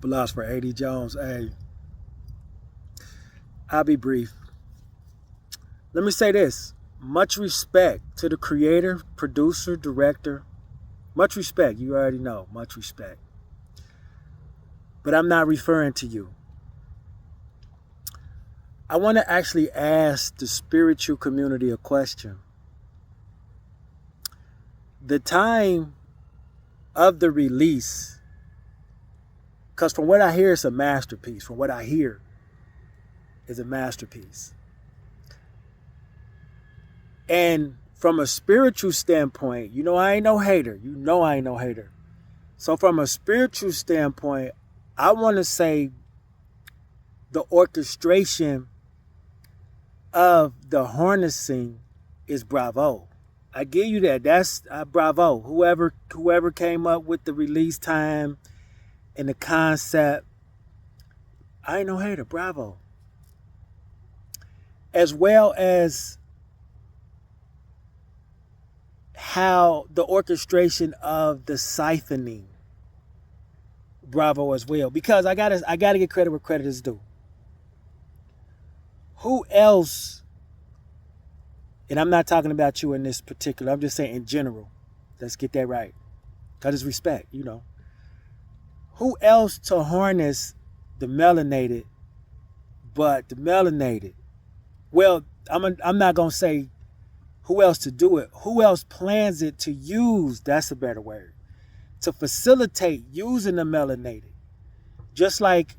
Philosopher A.D. Jones. Hey, I'll be brief. Let me say this. Much respect to the creator, producer, director. Much respect. You already know. Much respect. But I'm not referring to you. I want to actually ask the spiritual community a question. The time of the release, because from what I hear, it's a masterpiece. From what I hear, is a masterpiece. And from a spiritual standpoint, you know I ain't no hater. You know I ain't no hater. So from a spiritual standpoint, I want to say the orchestration of the harnessing is bravo. I give you that. That's bravo. Whoever came up with the release time and the concept, I ain't no hater. Bravo. As well as how the orchestration of the siphoning, bravo as well. Because I gotta get credit where credit is due. Who else, and I'm not talking about you in this particular, I'm just saying in general. Let's get that right. Because it's respect, you know. Who else to harness the melanated, but the melanated? Well, I'm not going to say who else to do it. Who else plans it to use? That's a better word. To facilitate using the melanated. Just like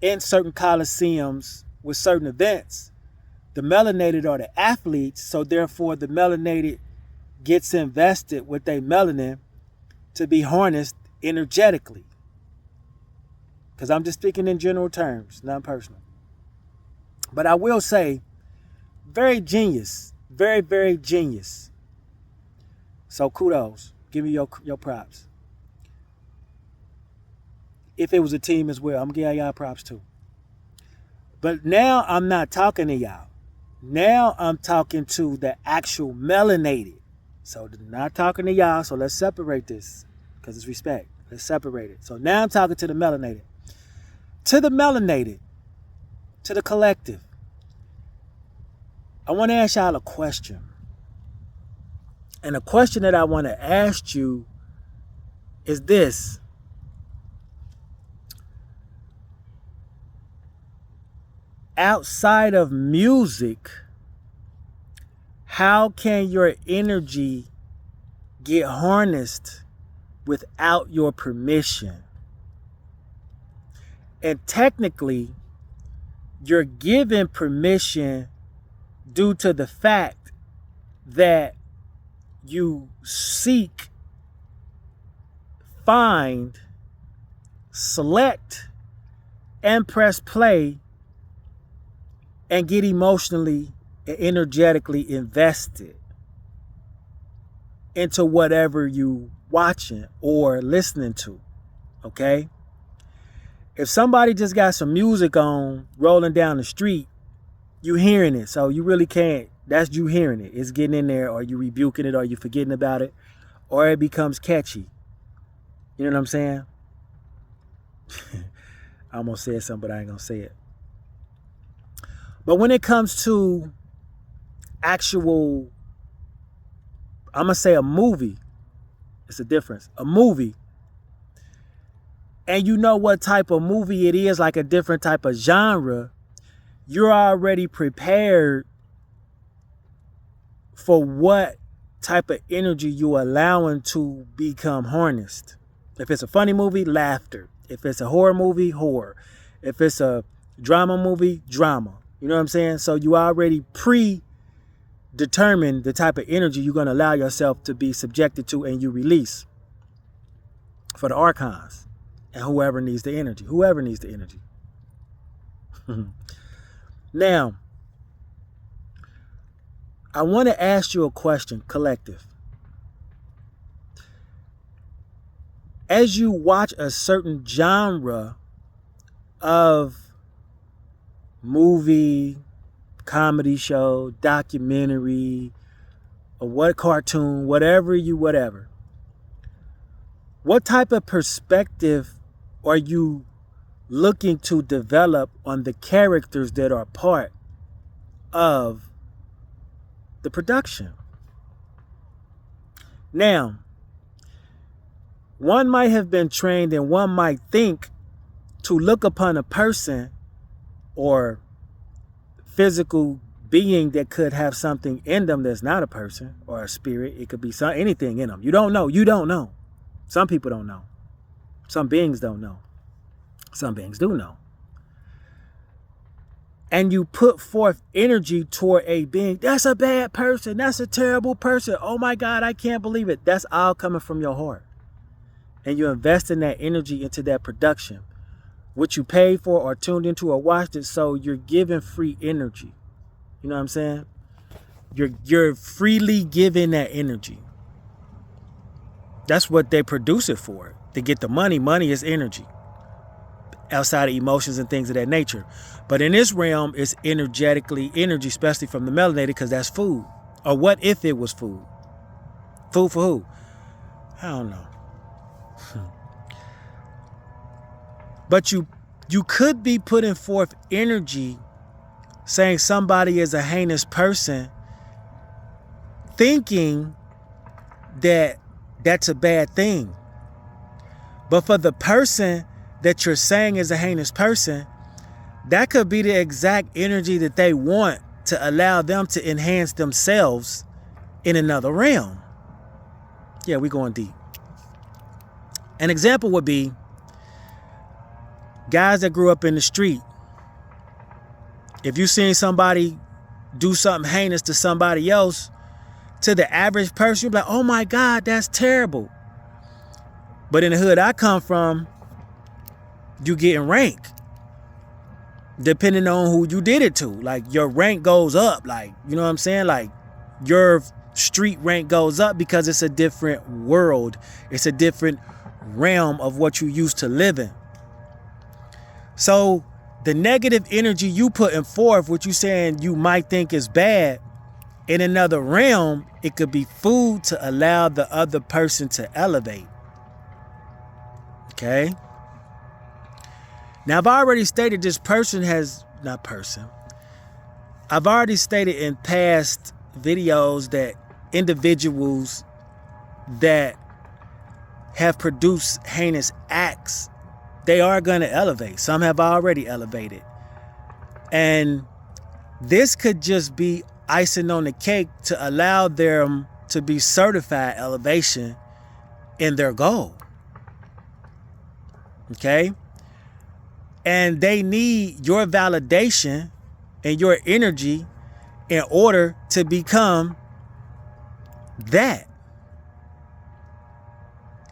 in certain coliseums with certain events, the melanated are the athletes, so therefore the melanated gets invested with their melanin to be harnessed energetically. Because I'm just speaking in general terms, not personal. But I will say, very genius. Very, very genius. So kudos. Give me your props. If it was a team as well, I'm giving y'all props too. But now I'm not talking to y'all. Now I'm talking to the actual melanated. So not talking to y'all, so let's separate this. Because it's respect. Let's separate it. So now I'm talking to the melanated. To the melanated. To the collective. I want to ask y'all a question. And the question that I want to ask you is this. Outside of music, how can your energy get harnessed without your permission? And technically, you're given permission due to the fact that you seek, find, select, and press play and get emotionally and energetically invested into whatever you watching or listening to. Okay? If somebody just got some music on rolling down the street, you hearing it, so you really can't. That's you hearing it. It's getting in there, or you rebuking it, or you forgetting about it, or it becomes catchy. You know what I'm saying? I almost said something, but I ain't gonna say it. But when it comes to actual, I'm gonna say a movie. It's a difference. A movie. And you know what type of movie it is, like a different type of genre. You're already prepared for what type of energy you're allowing to become harnessed. If it's a funny movie, laughter. If it's a horror movie, horror. If it's a drama movie, drama. You know what I'm saying? So you already predetermine the type of energy you're going to allow yourself to be subjected to, and you release for the archons and whoever needs the energy. Whoever needs the energy. Now, I want to ask you a question, collective. As you watch a certain genre of movie, comedy show, documentary, or what cartoon, whatever, what type of perspective are you looking to develop on the characters that are part of the production? Now, one might have been trained and one might think to look upon a person or physical being that could have something in them that's not a person or a spirit. It could be anything in them. You don't know. You don't know. Some people don't know. Some beings don't know. Some beings do know. And you put forth energy toward a being. That's a bad person. That's a terrible person. Oh my God, I can't believe it. That's all coming from your heart. And you invest in that energy into that production. What you paid for or tuned into or watched it. So you're giving free energy. You know what I'm saying? You're freely giving that energy. That's what they produce it for. To get the money. Money is energy. Outside of emotions and things of that nature. But in this realm, it's energy, especially from the melanated, because that's food. Or what if it was food? Food for who? I don't know. But you could be putting forth energy saying somebody is a heinous person, thinking that that's a bad thing. But for the person that you're saying is a heinous person, that could be the exact energy that they want to allow them to enhance themselves in another realm. Yeah, we're going deep. An example would be guys that grew up in the street. If you seen somebody do something heinous to somebody else, to the average person, you're like, oh my God, that's terrible. But in the hood I come from, you getting rank. Depending on who you did it to. Like your rank goes up. Like, you know what I'm saying? Like your street rank goes up because it's a different world. It's a different realm of what you used to live in. So the negative energy you putting forth, what you saying you might think is bad, in another realm, it could be food to allow the other person to elevate. Okay? Now, I've already stated this person has, not person, I've already stated in past videos that individuals that have produced heinous acts, they are going to elevate. Some have already elevated. And this could just be icing on the cake to allow them to be certified elevation in their goal. Okay? And they need your validation and your energy in order to become that.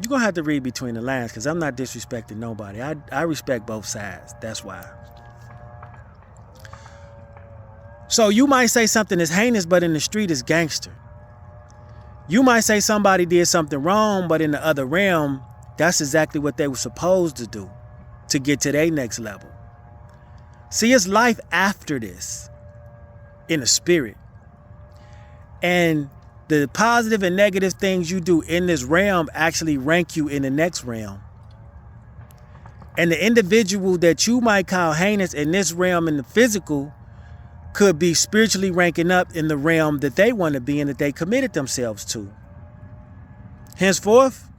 You're going to have to read between the lines because I'm not disrespecting nobody. I respect both sides. That's why. So you might say something is heinous, but in the street is gangster. You might say somebody did something wrong, but in the other realm, that's exactly what they were supposed to do to get to their next level. See, it's life after this in the spirit. And the positive and negative things you do in this realm actually rank you in the next realm. And the individual that you might call heinous in this realm in the physical could be spiritually ranking up in the realm that they want to be in, that they committed themselves to. Henceforth,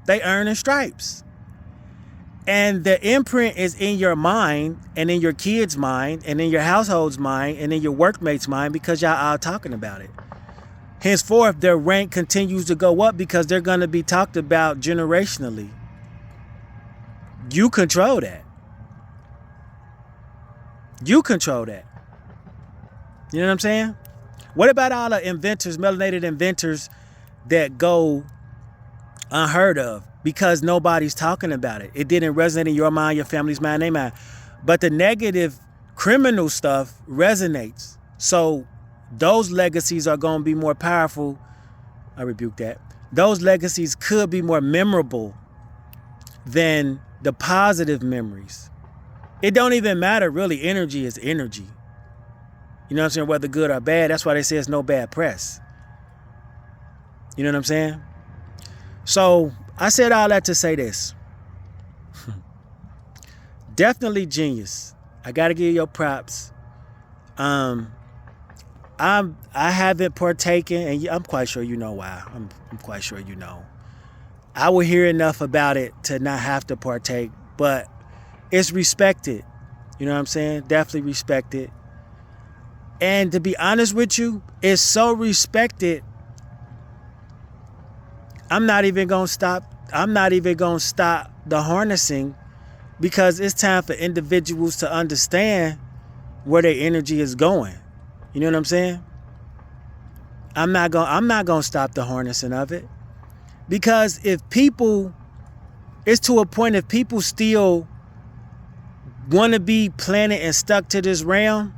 they earning stripes. And the imprint is in your mind and in your kids' mind and in your household's mind and in your workmates' mind because y'all all talking about it. Henceforth, their rank continues to go up because they're going to be talked about generationally. You control that. You control that. You know what I'm saying? What about all the inventors, melanated inventors that go unheard of because nobody's talking about it? It didn't resonate in your mind, your family's mind, their mind. But the negative criminal stuff resonates. So those legacies are going to be more powerful. I rebuke that. Those legacies could be more memorable than the positive memories. It don't even matter, really. Energy is energy. You know what I'm saying? Whether good or bad. That's why they say it's no bad press. You know what I'm saying? So I said all that to say this. Definitely genius. I gotta give you your props. I haven't partaken, and I'm quite sure you know why. I'm quite sure you know. I will hear enough about it to not have to partake, but it's respected. You know what I'm saying? Definitely respected. And to be honest with you, it's so respected. I'm not even gonna stop the harnessing, because it's time for individuals to understand where their energy is going. You know what I'm saying? I'm not gonna stop the harnessing of it, because it's to a point, if people still want to be planted and stuck to this realm,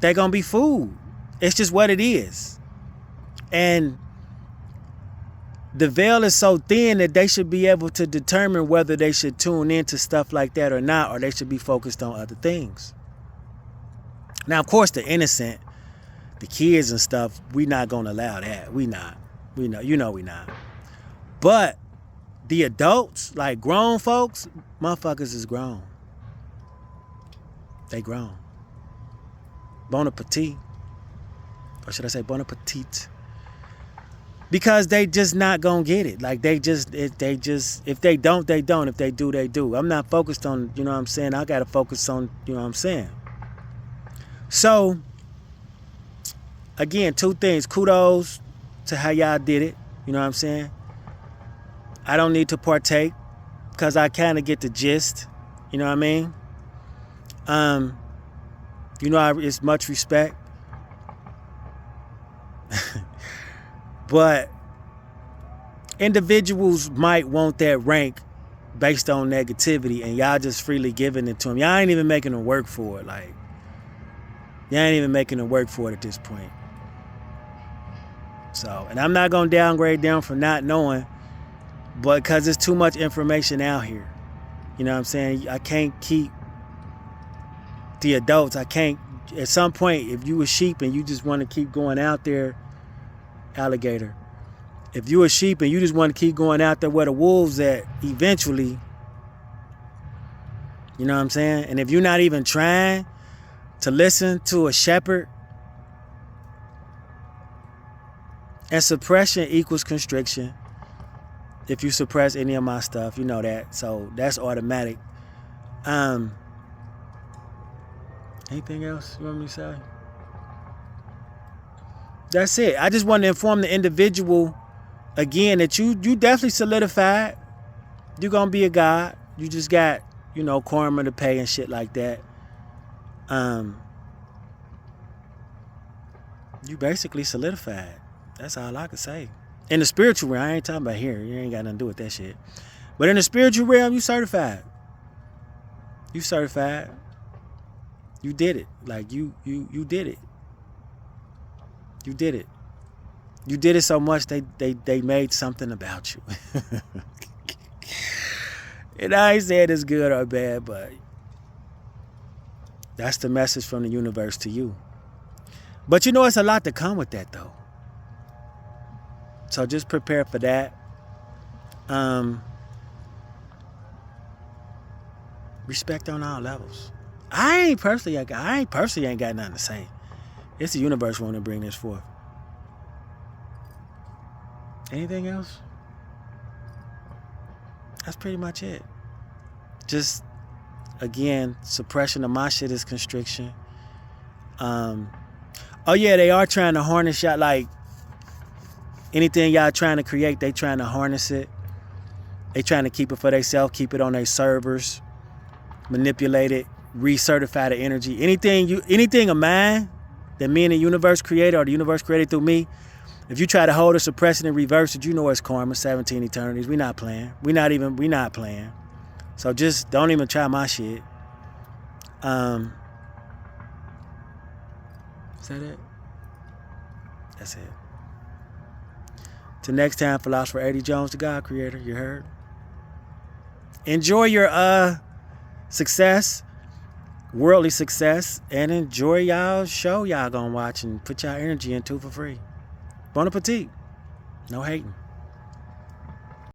they're gonna be fooled. It's just what it is. And the veil is so thin that they should be able to determine whether they should tune into stuff like that or not, or they should be focused on other things. Now, of course, the innocent, the kids and stuff, we not gonna allow that. We not. We know, we not. But the adults, like grown folks, motherfuckers is grown. They grown. Bon appetit. Or should I say bon appetit? Because they just not gonna get it. Like if they don't, they don't. If they do, they do. I'm not focused on, you know what I'm saying? I gotta focus on, you know what I'm saying? So, again, two things. Kudos to how y'all did it. You know what I'm saying? I don't need to partake, because I kind of get the gist. You know what I mean? It's much respect. But individuals might want that rank based on negativity, and y'all just freely giving it to them. Y'all ain't even making them work for it. Like, y'all ain't even making them work for it at this point. So, and I'm not going to downgrade them for not knowing, but because there's too much information out here. You know what I'm saying? I can't keep the adults. I can't, at some point, if you a sheep and you just want to keep going out there, alligator. If you a sheep and you just want to keep going out there where the wolves at, eventually, you know what I'm saying? And if you're not even trying to listen to a shepherd, and suppression equals constriction. If you suppress any of my stuff, you know that. So that's automatic. Anything else you want me to say? That's it. I just want to inform the individual again that you definitely solidified. You're gonna be a god. You just got, karma to pay and shit like that. You basically solidified. That's all I can say. In the spiritual realm, I ain't talking about here. You ain't got nothing to do with that shit. But in the spiritual realm, you certified. You certified. You did it. Like you did it. You did it. You did it so much they made something about you. And I ain't saying it's good or bad, but that's the message from the universe to you. But it's a lot to come with that though. So just prepare for that. Respect on all levels. I personally ain't got nothing to say. It's the universe wanting to bring this forth. Anything else? That's pretty much it. Just, again, suppression of my shit is constriction. Oh yeah, they are trying to harness y'all. Like, anything y'all trying to create, they trying to harness it. They trying to keep it for themselves, keep it on their servers, manipulate it, recertify the energy. Anything of mine that me and the universe created, or the universe created through me, if you try to hold it, suppress it, and reverse it, it's karma, 17 eternities. We not playing. We not playing. So just don't even try my shit. Is that it? That's it. Till next time, Philosopher Eddie Jones, the God Creator. You heard? Enjoy your success, worldly success, and enjoy y'all show y'all gonna watch and put y'all energy into for free. Bon appetit. No hating.